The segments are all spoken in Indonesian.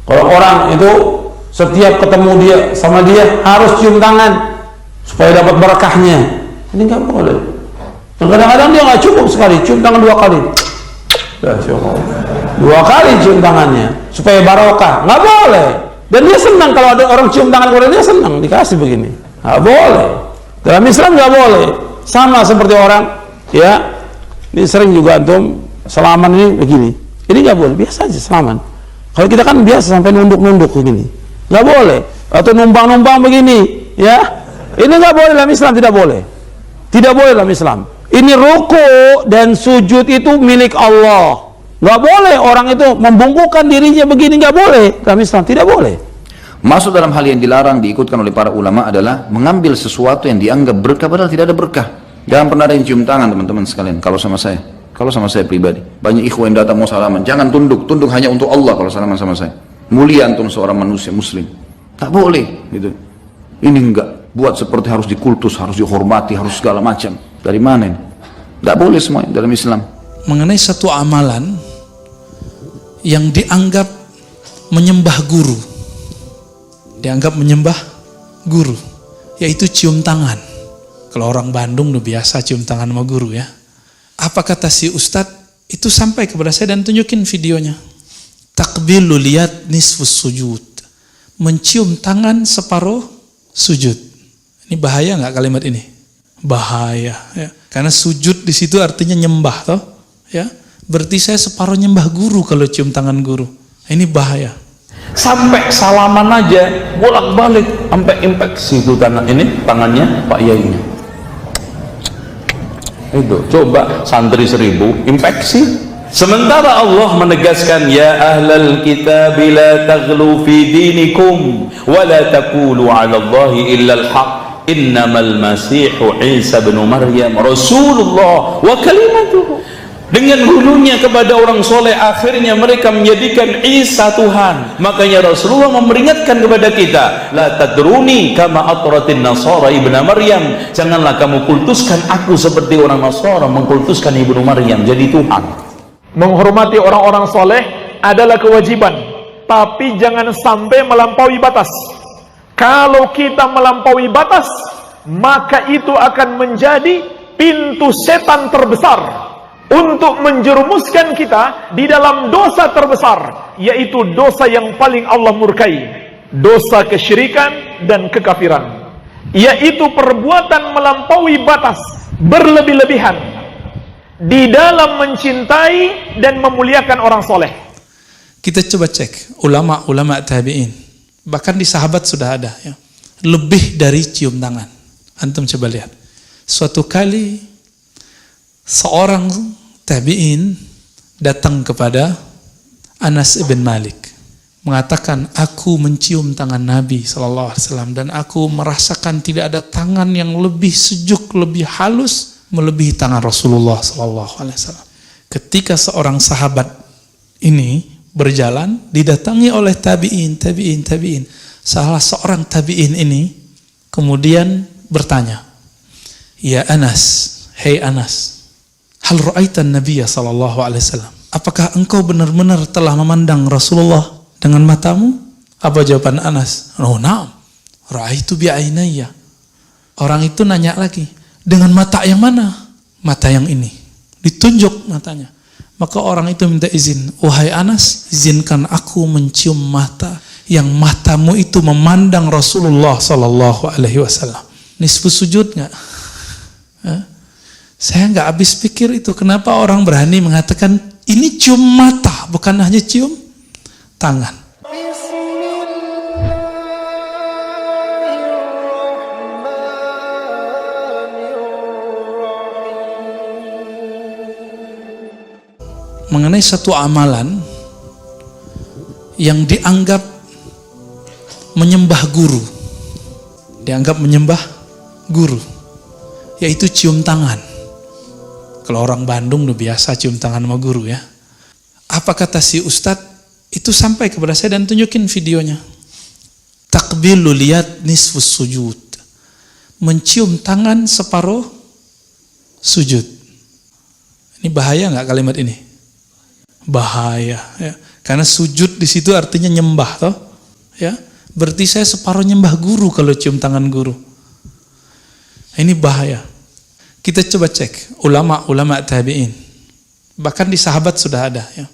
Kalau orang itu setiap ketemu dia sama dia harus cium tangan supaya dapat berkahnya, ini nggak boleh. Dan kadang-kadang dia nggak cukup sekali, cium tangan 2 kali. Ya, 2 kali cium tangannya supaya barokah, nggak boleh. Dan dia senang kalau ada orang cium tangan kepada dia, senang dikasih begini. Nggak boleh. Dalam Islam nggak boleh. Sama seperti orang, ya, ini sering juga antum salaman ini begini. Ini nggak boleh, biasa aja salaman. Kalau kita kan biasa sampai nunduk-nunduk begini, nggak boleh. Atau numpang-numpang begini, ya. Ini nggak boleh dalam Islam, tidak boleh. Tidak boleh dalam Islam. Ini ruku dan sujud itu milik Allah. Nggak boleh orang itu membungkukkan dirinya begini, nggak boleh dalam Islam, tidak boleh. Masuk dalam hal yang dilarang diikutkan oleh para ulama adalah mengambil sesuatu yang dianggap berkah padahal tidak ada berkah. Jangan pernah ada yang cium tangan, teman-teman sekalian. Kalau sama saya pribadi, banyak ikhwan yang datang mau salaman, jangan tunduk hanya untuk Allah kalau salaman sama saya. Mulia antum seorang manusia muslim, tak boleh gitu. Ini enggak, buat seperti harus dikultus, harus dihormati, harus segala macam. Dari mana ini? Tak boleh semua dalam Islam. Mengenai satu amalan yang dianggap menyembah guru, yaitu cium tangan. Kalau orang Bandung udah biasa cium tangan sama guru, ya. Apa kata si Ustadz? Itu sampai kepada saya dan tunjukin videonya. Takbilul liyad nisfus sujud, mencium tangan separuh sujud. Ini bahaya nggak kalimat ini? Bahaya, ya. Karena sujud di situ artinya nyembah, toh, ya. Berarti saya separuh nyembah guru kalau cium tangan guru. Ini bahaya. Sampai salaman aja bolak-balik sampai infeksi itu tangannya Pak Yainya. Itu coba santri 1000 infeksi. Sementara Allah menegaskan, ya ahlal kitab la taghlu fi dinikum wa la taqulu 'ala Allahi illa al-haq. Innamal masihu Isa bin Maryam Rasulullah wa kalimatuhu. Dengan hulunya kepada orang soleh, akhirnya mereka menjadikan Isa Tuhan. Makanya Rasulullah memperingatkan kepada kita, la tadruni kama atratin nasara ibnu Maryam. Janganlah kamu kultuskan aku seperti orang Nasara mengkultuskan ibnu Maryam jadi Tuhan. Menghormati orang-orang soleh adalah kewajiban, tapi jangan sampai melampaui batas. Kalau kita melampaui batas, maka itu akan menjadi pintu setan terbesar untuk menjerumuskan kita di dalam dosa terbesar, yaitu dosa yang paling Allah murkai, dosa kesyirikan dan kekafiran, yaitu perbuatan melampaui batas, berlebih-lebihan di dalam mencintai dan memuliakan orang soleh. Kita coba cek ulama-ulama tabi'in, bahkan di sahabat sudah ada, ya, lebih dari cium tangan. Antum coba lihat, suatu kali seorang tabi'in datang kepada Anas ibn Malik, mengatakan, aku mencium tangan Nabi SAW dan aku merasakan tidak ada tangan yang lebih sejuk, lebih halus melebihi tangan Rasulullah SAW. Ketika seorang sahabat ini berjalan, didatangi oleh tabi'in. Salah seorang tabi'in ini kemudian bertanya, ya Anas, hei Anas, hal ra'aitan Nabiya sallallahu alaihi wasallam? Apakah engkau benar-benar telah memandang Rasulullah dengan matamu? Apa jawaban Anas? Oh, na'am. Ra'aitu bi'ainayya. Orang itu nanya lagi, dengan mata yang mana? Mata yang ini. Ditunjuk matanya. Maka orang itu minta izin, wahai Anas, izinkan aku mencium mata yang matamu itu memandang Rasulullah sallallahu alaihi wasallam. Nisfu sujud enggak? Saya nggak habis pikir itu, kenapa orang berani mengatakan ini cium mata, bukan hanya cium tangan. Mengenai satu amalan yang dianggap menyembah guru, yaitu cium tangan. Kalau orang Bandung udah biasa cium tangan sama guru, ya. Apa kata si Ustadz? Itu sampai kepada saya dan tunjukin videonya. Takbilul liyad nisfus sujud, mencium tangan separuh sujud. Ini bahaya nggak kalimat ini? Bahaya, ya. Karena sujud di situ artinya nyembah toh. Ya. Berarti saya separuh nyembah guru kalau cium tangan guru. Ini bahaya. Kita coba cek ulama-ulama tabi'in. Bahkan di sahabat sudah ada ya.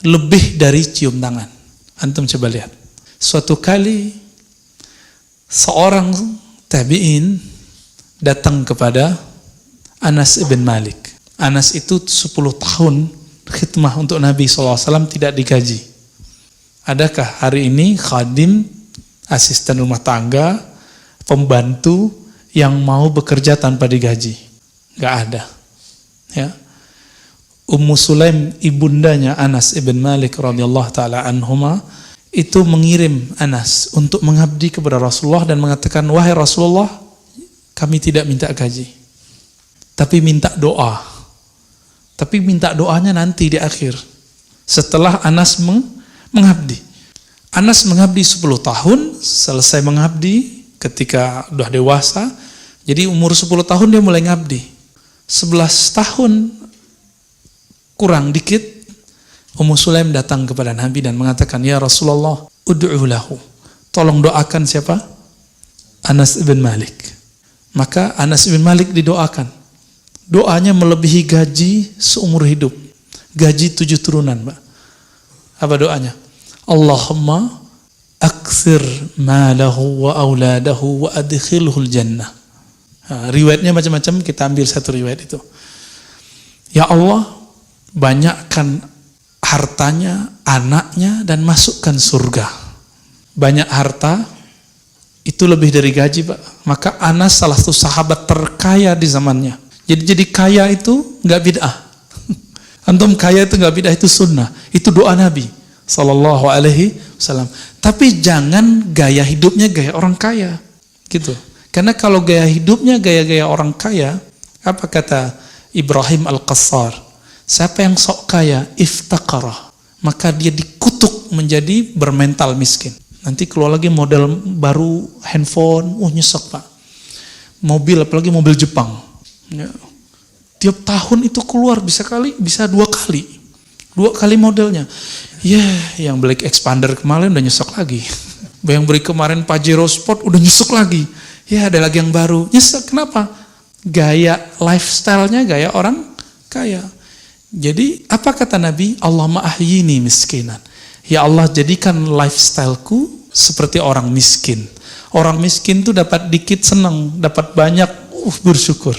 Lebih dari cium tangan. Antum coba lihat. Suatu kali seorang tabi'in datang kepada Anas ibn Malik. Anas itu 10 tahun khidmah untuk Nabi SAW tidak digaji. Adakah hari ini khadim, asisten rumah tangga, pembantu yang mau bekerja tanpa digaji? Gak ada. Ya. Ummu Sulaim, ibundanya Anas ibn Malik radhiyallahu taala anhuma, itu mengirim Anas untuk mengabdi kepada Rasulullah dan mengatakan, wahai Rasulullah, kami tidak minta gaji, tapi minta doa. Tapi minta doanya nanti di akhir, setelah Anas mengabdi. Anas mengabdi 10 tahun, selesai mengabdi ketika udah dewasa, jadi umur 10 tahun dia mulai ngabdi. 11 tahun kurang dikit, Ummu Sulaim datang kepada Nabi dan mengatakan, ya Rasulullah, ud'u lahu, tolong doakan siapa? Anas ibn Malik. Maka Anas ibn Malik didoakan. Doanya melebihi gaji seumur hidup. Gaji 7 turunan, Pak. Apa doanya? Allahumma akthir malahu wa auladahu wa adkhilhul jannah. Nah, riwayatnya macam-macam, kita ambil satu riwayat itu. Ya Allah, banyakkan hartanya, anaknya, dan masukkan surga. Banyak harta itu lebih dari gaji, Pak. Maka Anas salah satu sahabat terkaya di zamannya. Jadi kaya itu nggak bid'ah. Antum kaya itu nggak bid'ah, itu sunnah. Itu doa Nabi Sallallahu Alaihi Wasallam. Tapi jangan gaya hidupnya gaya orang kaya, gitu. Karena kalau gaya hidupnya gaya-gaya orang kaya, apa kata Ibrahim Al-Qassar? Siapa yang sok kaya, iftaqarah, maka dia dikutuk menjadi bermental miskin. Nanti keluar lagi model baru handphone, nyesek Pak. Mobil, apalagi mobil Jepang. Ya. Tiap tahun itu keluar bisa 2 kali modelnya. Yang beli expander kemarin udah nyesek lagi. Yang beli kemarin Pajero Sport udah nyesek lagi. Ada lagi yang baru. Nyesek kenapa? Gaya lifestyle-nya gaya orang kaya. Jadi apa kata Nabi? Allahumma ahyini miskinan. Ya Allah, jadikan lifestyleku seperti orang miskin. Orang miskin tuh dapat dikit senang, dapat banyak bersyukur.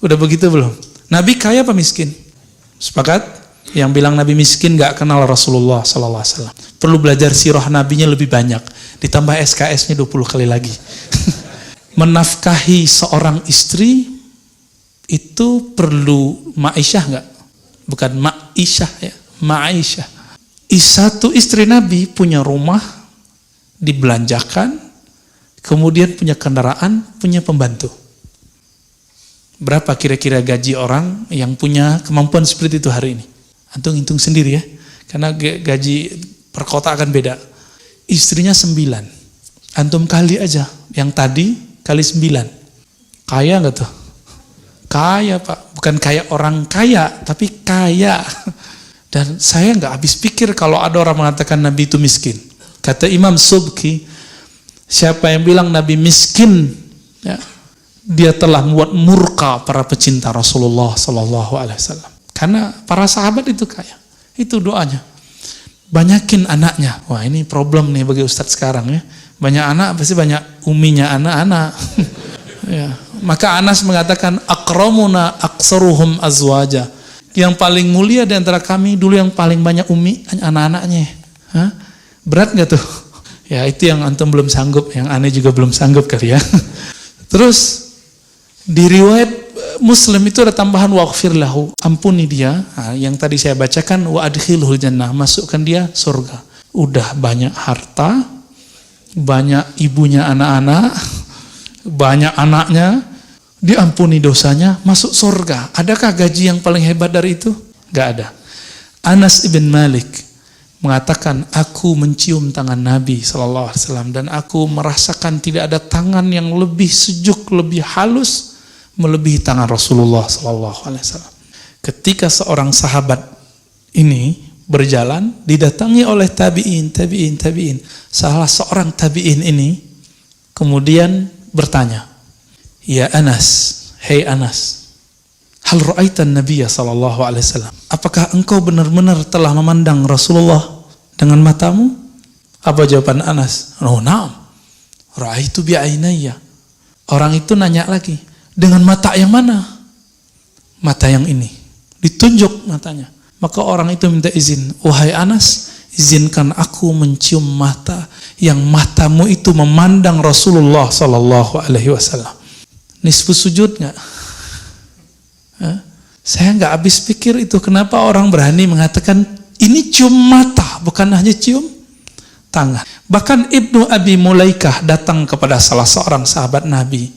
Udah begitu belum? Nabi kaya apa miskin? Sepakat? Yang bilang Nabi miskin gak kenal Rasulullah sallallahu alaihi wasallam. Perlu belajar sirah nabinya lebih banyak. Ditambah SKS-nya 20 kali lagi. Menafkahi seorang istri itu perlu ma'isyah gak? Bukan ma'isyah ya, ma'isyah. Satu istri Nabi punya rumah, dibelanjakan, kemudian punya kendaraan, punya pembantu. Berapa kira-kira gaji orang yang punya kemampuan seperti itu hari ini? Antum hitung sendiri ya, karena gaji per kota akan beda. Istrinya 9, antum kali aja, yang tadi kali 9. Kaya nggak tuh? Kaya Pak, bukan kaya orang kaya, tapi kaya. Dan saya nggak habis pikir kalau ada orang mengatakan Nabi itu miskin. Kata Imam Subki, siapa yang bilang Nabi miskin, ya, dia telah membuat murka para pecinta Rasulullah Sallallahu Alaihi Wasallam. Karena para sahabat itu kaya. Itu doanya. Banyakin anaknya. Wah, ini problem nih bagi Ustadz sekarang ya. Banyak anak pasti banyak uminya anak-anak. Ya. Maka Anas mengatakan akramuna aksaruhum azwaja. Yang paling mulia di antara kami dulu yang paling banyak umi anak-anaknya. Hah? Berat nggak tuh? Ya itu yang antum belum sanggup, yang aneh juga belum sanggup kali ya. Terus di riwayat Muslim itu ada tambahan waghfir lahu, ampuni dia. Nah, yang tadi saya bacakan wa adkhilhul jannah, masukkan dia surga. Udah banyak harta, banyak ibunya anak-anak, banyak anaknya, diampuni dosanya, masuk surga. Adakah gaji yang paling hebat dari itu? Gak ada. Anas ibn Malik mengatakan, aku mencium tangan Nabi SAW dan aku merasakan tidak ada tangan yang lebih sejuk, lebih halus melebihi tangan Rasulullah SAW. Ketika seorang sahabat ini berjalan, didatangi oleh tabi'in. Salah seorang tabi'in ini kemudian bertanya, "Ya Anas, hei Anas, hal ra'aitan Nabiya sallallahu alaihi wasallam? Apakah engkau benar-benar telah memandang Rasulullah dengan matamu?" Apa jawaban Anas? "Oh, na'am. Ra'aitu bi'ainayya." Orang itu nanya lagi, "Dengan mata yang mana?" "Mata yang ini." Ditunjuk matanya. Maka orang itu minta izin, "Wahai Anas, izinkan aku mencium mata yang matamu itu memandang Rasulullah sallallahu alaihi wasallam." Nisfu sujud nggak? Saya nggak habis pikir itu, kenapa orang berani mengatakan ini cium mata, bukan hanya cium tangan. Bahkan Ibnu Abi Mulaikah datang kepada salah seorang sahabat Nabi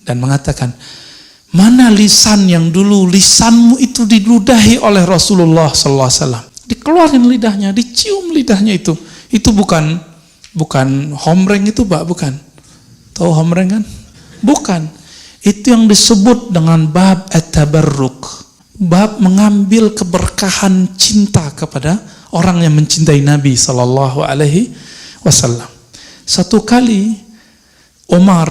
dan mengatakan, "Mana lisan yang dulu lisanmu itu diludahi oleh Rasulullah sallallahu alaihi wasallam?" Dikeluarin lidahnya, dicium lidahnya itu. Itu bukan homreng itu, Pak, bukan. Tahu homreng kan? Bukan. Itu yang disebut dengan bab at-tabarruk. Bab mengambil keberkahan cinta kepada orang yang mencintai Nabi sallallahu alaihi wasallam. Satu kali Umar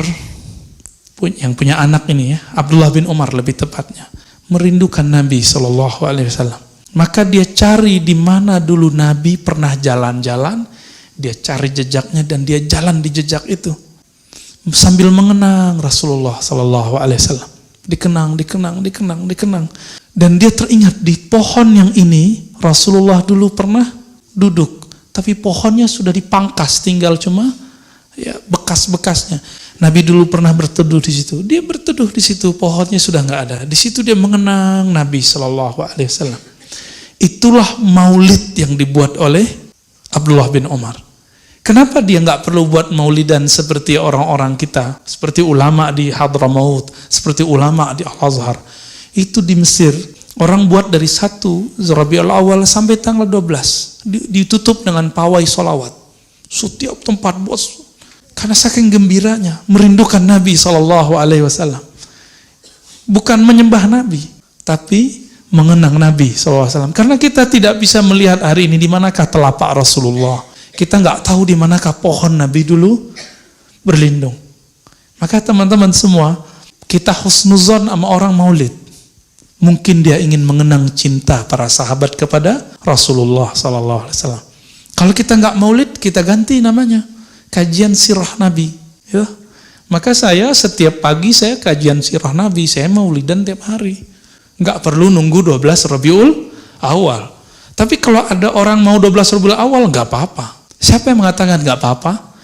yang punya anak ini ya, Abdullah bin Umar lebih tepatnya, merindukan Nabi sallallahu alaihi wasallam. Maka dia cari di mana dulu Nabi pernah jalan-jalan, dia cari jejaknya dan dia jalan di jejak itu. Sambil mengenang Rasulullah sallallahu alaihi wasallam. Dikenang. Dan dia teringat di pohon yang ini Rasulullah dulu pernah duduk, tapi pohonnya sudah dipangkas, tinggal cuma ya bekas-bekasnya. Nabi dulu pernah berteduh di situ. Dia berteduh di situ, pohonnya sudah nggak ada. Di situ dia mengenang Nabi sallallahu alaihi wasallam. Itulah maulid yang dibuat oleh Abdullah bin Umar. Kenapa dia nggak perlu buat maulidan seperti orang-orang kita, seperti ulama di Hadramaut, seperti ulama di Al-Azhar? Itu di Mesir, orang buat dari 1 Rabiul Awal sampai tanggal 12, ditutup dengan pawai sholawat. Setiap tempat bos, karena saking gembiranya, merindukan Nabi SAW. Bukan menyembah Nabi, tapi mengenang Nabi SAW. Karena kita tidak bisa melihat hari ini di manakah telapak Rasulullah. Kita nggak tahu di manakah pohon Nabi dulu berlindung. Maka teman-teman semua, kita husnuzon sama orang maulid. Mungkin dia ingin mengenang cinta para sahabat kepada Rasulullah SAW. Kalau kita nggak maulid, kita ganti namanya kajian sirah Nabi. Ya. Maka saya setiap pagi saya kajian sirah Nabi, saya maulidan tiap hari. Nggak perlu nunggu 12 Rabiul Awal. Tapi kalau ada orang mau 12 Rabiul Awal, nggak apa-apa. Siapa yang mengatakan nggak apa-apa?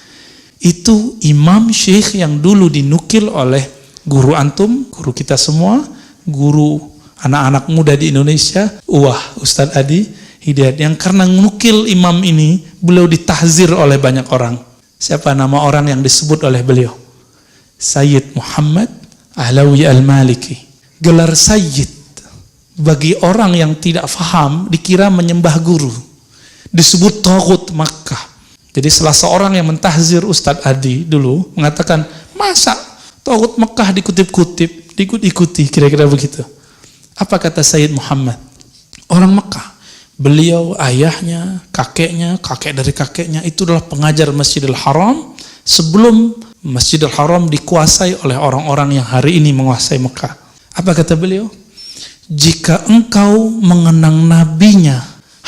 Itu imam syekh yang dulu dinukil oleh guru antum, guru kita semua, guru anak-anak muda di Indonesia, Ustadz Adi Hidayat, yang karena nukil imam ini, beliau ditahzir oleh banyak orang. Siapa nama orang yang disebut oleh beliau? Sayyid Muhammad Ahlawi Al-Maliki. Gelar Sayyid bagi orang yang tidak faham dikira menyembah guru. Disebut Taghut Makkah. Jadi salah seorang yang mentahzir Ustadz Adi dulu mengatakan, masa Taghut Makkah dikutip-kutip, diikut-ikuti, kira-kira begitu. Apa kata Sayyid Muhammad? Orang Makkah. Beliau, ayahnya, kakeknya, kakek dari kakeknya itu adalah pengajar Masjidil Haram sebelum Masjidil Haram dikuasai oleh orang-orang yang hari ini menguasai Mekah. Apa kata beliau? Jika engkau mengenang nabinya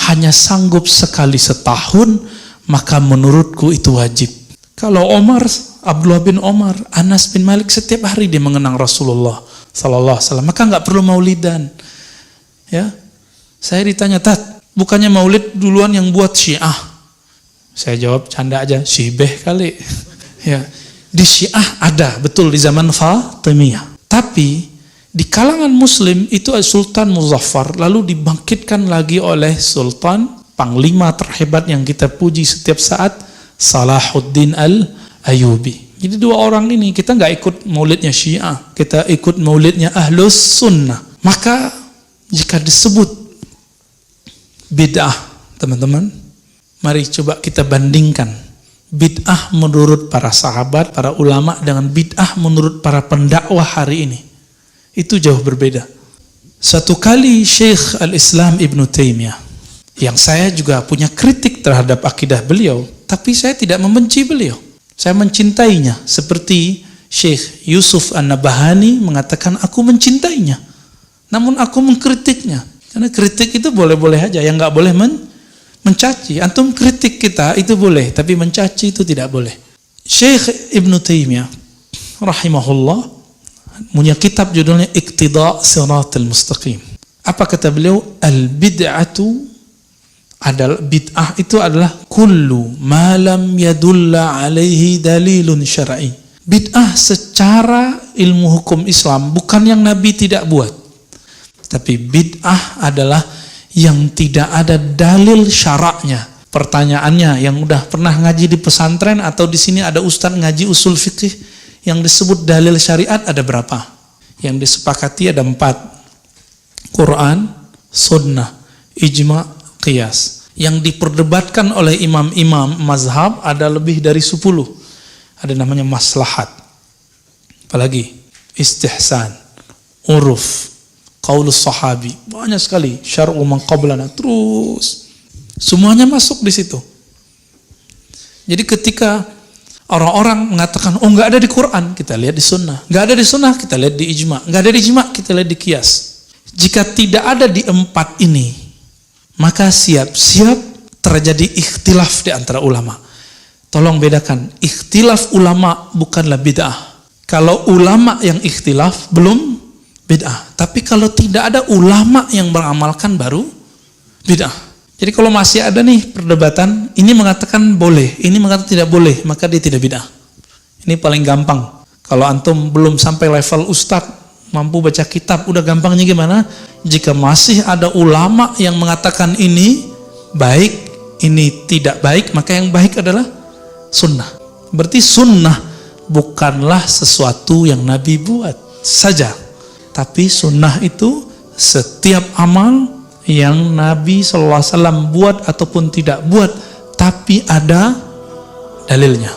hanya sanggup sekali setahun, maka menurutku itu wajib. Kalau Omar, Abdullah bin Omar, Anas bin Malik setiap hari dia mengenang Rasulullah sallallahu alaihi wasallam, maka nggak perlu maulidan. Ya, saya ditanya, Tat, bukannya maulid duluan yang buat Syiah? Saya jawab canda aja, Syibeh kali. Ya, di Syiah ada, betul di zaman Fatimiyah. Tapi di kalangan Muslim itu Sultan Muzaffar, lalu dibangkitkan lagi oleh Sultan Panglima terhebat yang kita puji setiap saat, Salahuddin Al-Ayyubi. Jadi dua orang ini, kita nggak ikut maulidnya Syiah, kita ikut maulidnya Ahlus Sunnah. Maka jika disebut bid'ah, teman-teman, mari coba kita bandingkan bid'ah menurut para sahabat, para ulama dengan bid'ah menurut para pendakwah hari ini. Itu jauh berbeda. Satu kali Syekh Al-Islam Ibn Taymiyah Yang saya juga punya kritik terhadap akidah beliau, tapi saya tidak membenci beliau. Saya mencintainya, seperti Syekh Yusuf An-Nabahani mengatakan aku mencintainya, namun aku mengkritiknya. Karena kritik itu boleh-boleh aja, yang nggak boleh mencaci. Antum kritik kita itu boleh, tapi mencaci itu tidak boleh. Syekh Ibn Taimiyah rahimahullah punya kitab judulnya Iqtida' Siratal Mustaqim. Apa kata beliau? Al-bid'atu adalah, bid'ah itu adalah kullu ma lam yadulla alaihi dalilun syar'i. Bid'ah secara ilmu hukum Islam bukan yang Nabi tidak buat, tapi bid'ah adalah yang tidak ada dalil syaraknya. Pertanyaannya, yang udah pernah ngaji di pesantren atau di sini ada ustaz ngaji usul fikih, yang disebut dalil syariat ada berapa? Yang disepakati ada 4. Quran, sunnah, ijma', qiyas. Yang diperdebatkan oleh imam-imam mazhab ada lebih dari 10. Ada namanya maslahat. Apalagi istihsan, uruf, qaulus sahabi, banyak sekali, syar'u man qablana, terus semuanya masuk di situ. Jadi ketika orang-orang mengatakan, oh nggak ada di Quran, kita lihat di sunnah. Nggak ada di sunnah, kita lihat di ijma'. Nggak ada di ijma', kita lihat di qiyas. Jika tidak ada di 4 ini, maka siap-siap terjadi ikhtilaf di antara ulama. Tolong bedakan, ikhtilaf ulama bukanlah bid'ah. Kalau ulama yang ikhtilaf belum bid'ah. Tapi kalau tidak ada ulama yang beramalkan baru bid'ah. Jadi kalau masih ada nih perdebatan, ini mengatakan boleh, ini mengatakan tidak boleh, maka dia tidak bid'ah. Ini paling gampang. Kalau antum belum sampai level ustadz, mampu baca kitab, udah gampangnya gimana? Jika masih ada ulama yang mengatakan ini baik, ini tidak baik, maka yang baik adalah sunnah. Berarti sunnah bukanlah sesuatu yang Nabi buat saja, tapi sunnah itu setiap amal yang Nabi SAW buat ataupun tidak buat, tapi ada dalilnya.